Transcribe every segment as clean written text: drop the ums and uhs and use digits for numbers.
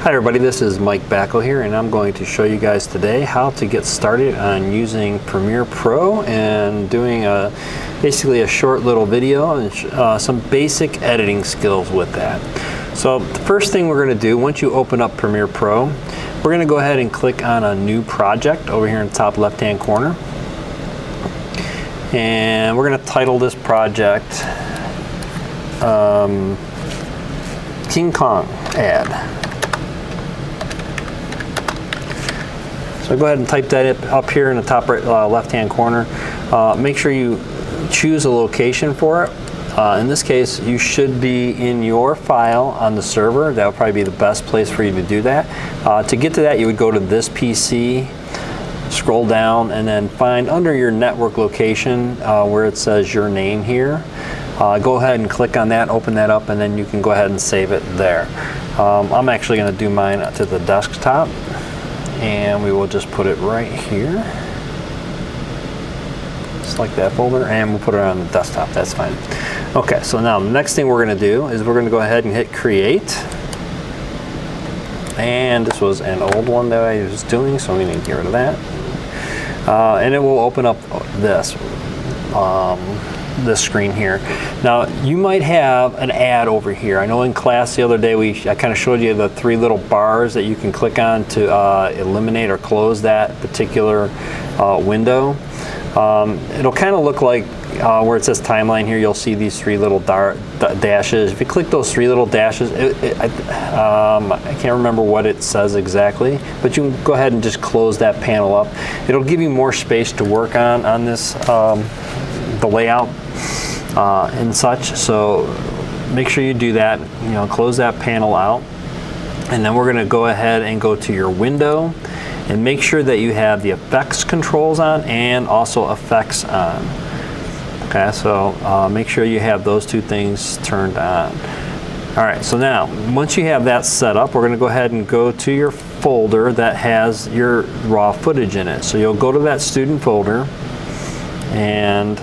Hi everybody, this is Mike Backel here, and I'm going to show you guys today how to get started on using Premiere Pro and doing basically a short little video and some basic editing skills with that. So the first thing we're going to do, once you open up Premiere Pro, we're going to go ahead and click on a new project over here in the top left hand corner. And we're going to title this project King Kong ad. So go ahead and type that up here in the top right, left-hand corner. Make sure you choose a location for it. In this case, you should be in your file on the server. That would probably be the best place for you to do that. To get to that, you would go to this PC, scroll down, and then find under your network location where it says your name here. Go ahead and click on that, open that up, and then you can go ahead and save it there. I'm actually going to do mine to the desktop. And we will just put it right here. Select that folder and we'll put it on the desktop, that's fine. Okay, so now the next thing we're gonna do is we're gonna go ahead and hit create. And this was an old one that I was doing, so we need to get rid of that. And it will open up this screen here. Now you might have an ad over here. I know in class the other day I kind of showed you the three little bars that you can click on to eliminate or close that particular window. It'll kind of look like where it says timeline here, you'll see these three little dashes. If you click those three little dashes, I can't remember what it says exactly, but you can go ahead and just close that panel up. It'll give you more space to work on this, the layout and such. So make sure you do that. Close that panel out, and then we're going to go ahead and go to your window and make sure that you have the effects controls on and also effects on. Okay, so make sure you have those two things turned on. All right, so now once you have that set up, we're going to go ahead and go to your folder that has your raw footage in it. So you'll go to that student folder and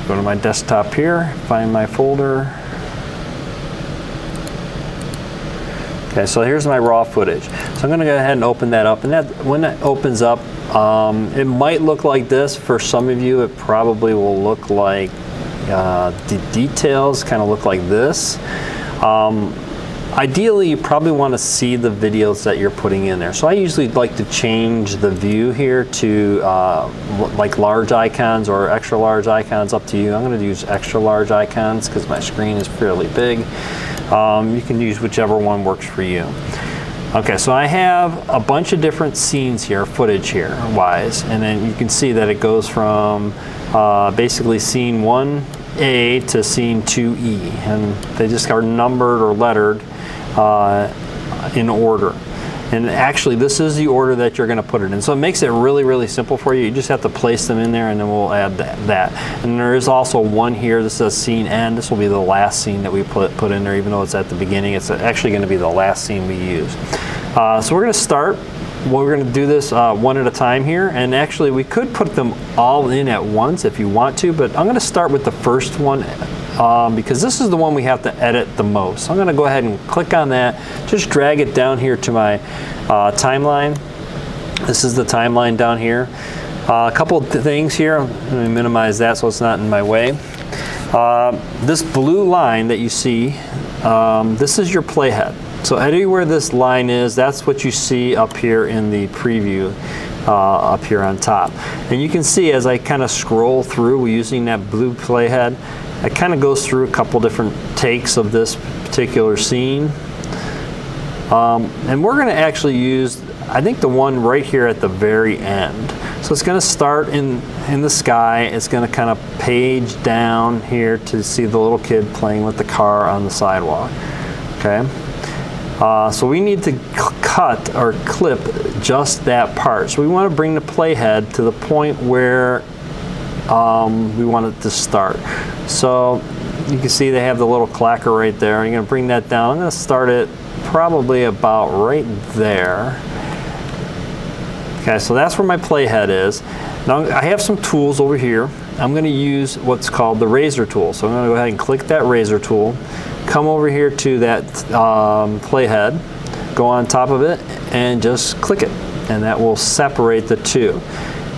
go to my desktop here, find my folder. Okay, so here's my raw footage. So I'm going to go ahead and open that up, and when that opens up, it might look like this. For some of you, it probably will look like the details kind of look like this. Ideally, you probably want to see the videos that you're putting in there. So I usually like to change the view here to like large icons or extra large icons, up to you. I'm going to use extra large icons because my screen is fairly big. You can use whichever one works for you. Okay, so I have a bunch of different scenes here, footage here wise, and then you can see that it goes from basically scene 1A to scene 2E, and they just are numbered or lettered in order. And actually, this is the order that you're going to put it in. So it makes it really, really simple for you. You just have to place them in there, and then we'll add that. And there is also one here. This says scene N. This will be the last scene that we put in there, even though it's at the beginning. It's actually going to be the last scene we use. So we're going to start. We're going to do this one at a time here. And actually, we could put them all in at once if you want to, but I'm going to start with the first one because this is the one we have to edit the most. So I'm going to go ahead and click on that. Just drag it down here to my timeline. This is the timeline down here. A couple of things here. Let me minimize that so it's not in my way. This blue line that you see, this is your playhead. So anywhere this line is, that's what you see up here in the preview up here on top. And you can see as I kind of scroll through using that blue playhead, it kind of goes through a couple different takes of this particular scene. And we're going to actually use, I think, the one right here at the very end. So it's going to start in the sky. It's going to kind of page down here to see the little kid playing with the car on the sidewalk. Okay. So we need to cut or clip just that part. So we want to bring the playhead to the point where we want it to start. So you can see they have the little clacker right there. I'm going to bring that down. I'm going to start it probably about right there. Okay, so that's where my playhead is. Now I have some tools over here. I'm going to use what's called the razor tool. So I'm going to go ahead and click that razor tool, come over here to that playhead, go on top of it and just click it, and that will separate the two.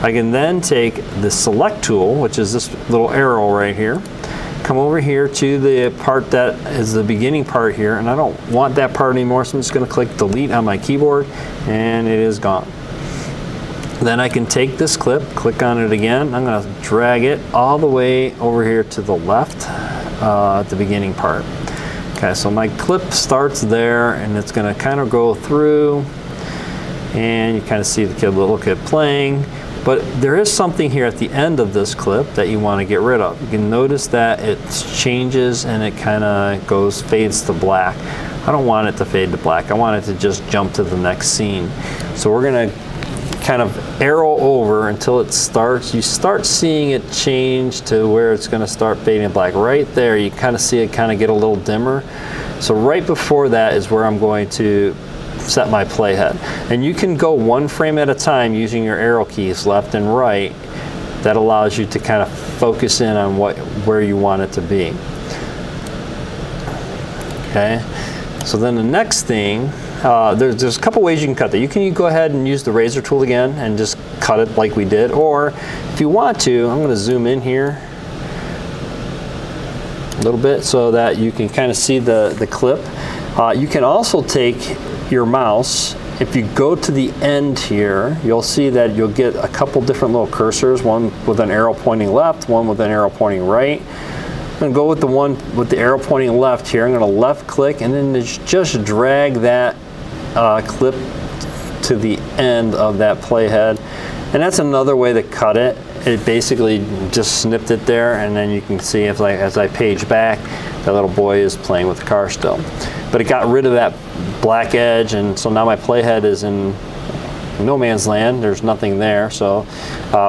I can then take the select tool, which is this little arrow right here, come over here to the part that is the beginning part here, and I don't want that part anymore, so I'm just going to click delete on my keyboard, and it is gone. Then I can take this clip, click on it again, I'm going to drag it all the way over here to the left at the beginning part. Okay, so my clip starts there, and it's going to kind of go through, and you kind of see the little kid playing. But there is something here at the end of this clip that you want to get rid of. You can notice that it changes and it kind of fades to black. I don't want it to fade to black. I want it to just jump to the next scene. So we're going to kind of arrow over until it starts. You start seeing it change to where it's going to start fading black. Right there, you kind of see it kind of get a little dimmer. So right before that is where I'm going to set my playhead. And you can go one frame at a time using your arrow keys left and right. That allows you to kind of focus in on where you want it to be. Okay, so then the next thing, there's a couple ways you can cut that. You can go ahead and use the razor tool again and just cut it like we did, or if you want to, I'm going to zoom in here a little bit so that you can kind of see the clip. You can also take your mouse, if you go to the end here, you'll see that you'll get a couple different little cursors, one with an arrow pointing left, one with an arrow pointing right. I'm going to go with the one with the arrow pointing left here. I'm going to left click and then just drag that clip to the end of that playhead. And that's another way to cut it. It basically just snipped it there, and then you can see as I page back, that little boy is playing with the car still. But it got rid of that black edge, and so now my playhead is in no man's land. There's nothing there, so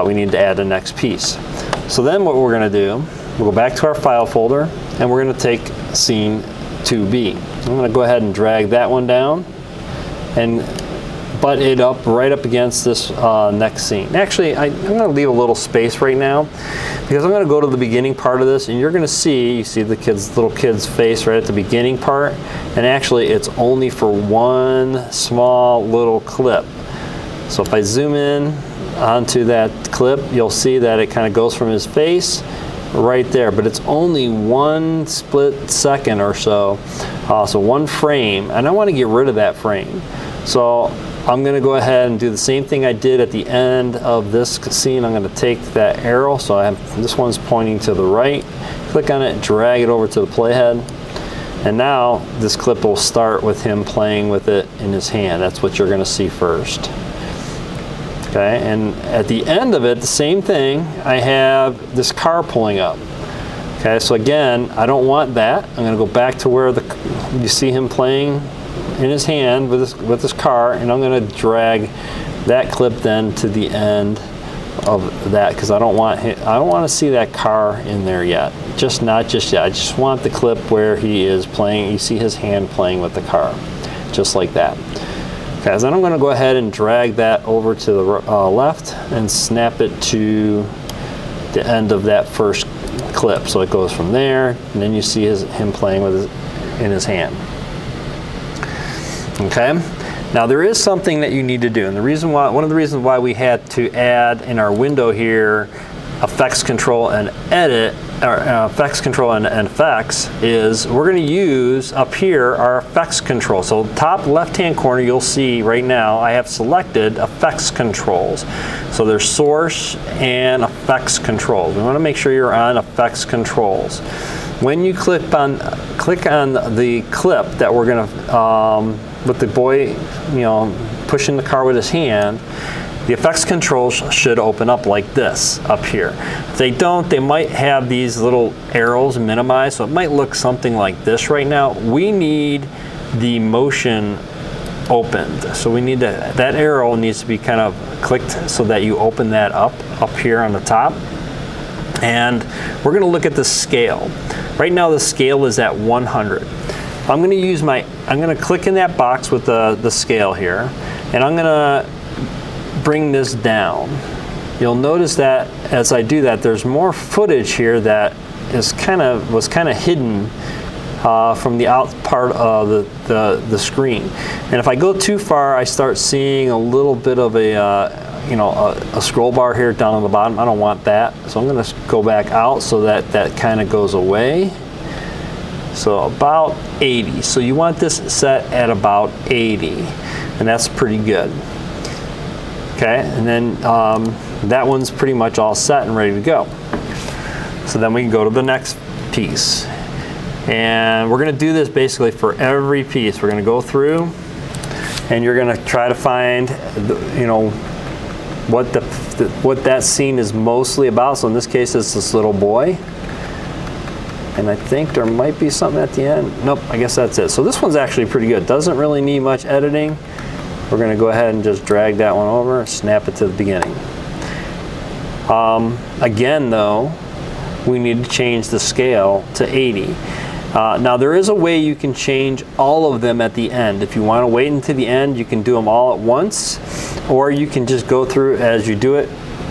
we need to add the next piece. So then what we're going to do, we'll go back to our file folder, and we're going to take scene 2B. I'm going to go ahead and drag that one down and butt it up right up against this next scene. Actually, I'm going to leave a little space right now because I'm going to go to the beginning part of this, and you're going to see, the little kid's face right at the beginning part, and actually it's only for one small little clip. So if I zoom in onto that clip, you'll see that it kind of goes from his face right there, but it's only one split second or so, so one frame, and I want to get rid of that frame. So I'm going to go ahead and do the same thing I did at the end of this scene. I'm going to take that arrow, so this one's pointing to the right, click on it, drag it over to the playhead, and now this clip will start with him playing with it in his hand. That's what you're going to see first. Okay, and at the end of it, the same thing, I have this car pulling up. Okay, so again, I don't want that. I'm going to go back to where you see him playing in his hand with this car, and I'm going to drag that clip then to the end of that because I don't want to see that car in there yet. Not just yet. I just want the clip where he is playing. You see his hand playing with the car, just like that. Okay, so then I'm going to go ahead and drag that over to the left and snap it to the end of that first clip. So it goes from there, and then you see him playing in his hand. Okay, now there is something that you need to do, and one of the reasons why we had to add in our window here effects control and edit, or effects control and effects, is we're going to use up here our effects control. So top left hand corner, you'll see right now I have selected effects controls. So there's source and effects controls. We want to make sure you're on effects controls. When you click on the clip that we're going to with the boy, pushing the car with his hand, the effects controls should open up like this up here. If they don't, they might have these little arrows minimized, so it might look something like this right now. We need the motion opened, so we need that arrow needs to be kind of clicked so that you open that up here on the top. And we're going to look at the scale. Right now the scale is at 100. I'm going to click in that box with the scale here, and I'm going to bring this down. You'll notice that as I do that, there's more footage here that was kind of hidden from the out part of the screen. And if I go too far, I start seeing a little bit of a scroll bar here down on the bottom. I don't want that, so I'm going to go back out so that that kind of goes away. So about 80. So you want this set at about 80, and that's pretty good. Okay, and then that one's pretty much all set and ready to go. So then we can go to the next piece. And we're going to do this basically for every piece. We're going to go through, and you're going to try to find, what that scene is mostly about. So in this case, it's this little boy. And I think there might be something at the end. Nope, I guess that's it. So this one's actually pretty good. Doesn't really need much editing. We're going to go ahead and just drag that one over, snap it to the beginning. Again, though, we need to change the scale to 80. Now, there is a way you can change all of them at the end. If you want to wait until the end, you can do them all at once, or you can just go through as you do it.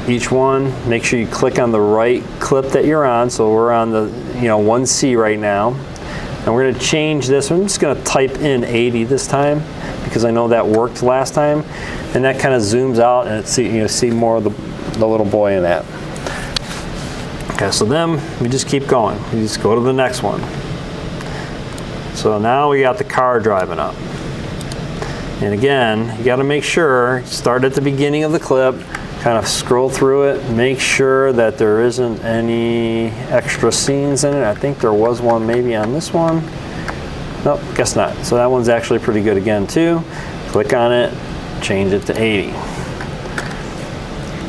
Each one, make sure you click on the right clip that you're on. So we're on the 1C right now, and we're going to change this. I'm just going to type in 80 this time because I know that worked last time, and that kind of zooms out, and see more of the little boy in that. Okay, so then we just keep going. We just go to the next one. So now we got the car driving up, and again, you got to make sure, start at the beginning of the clip. Kind of scroll through it, make sure that there isn't any extra scenes in it. I think there was one maybe on this one. Nope, guess not. So that one's actually pretty good again too. Click on it, change it to 80.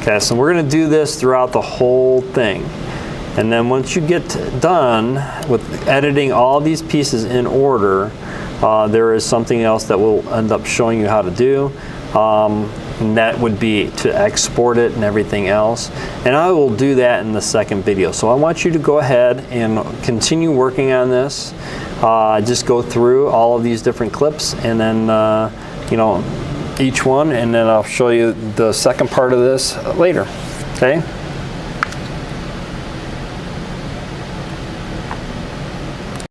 Okay, so we're going to do this throughout the whole thing. And then once you get done with editing all these pieces in order, there is something else that we'll end up showing you how to do. And that would be to export it and everything else. And I will do that in the second video. So I want you to go ahead and continue working on this. Just go through all of these different clips, and then each one, and then I'll show you the second part of this later. Okay?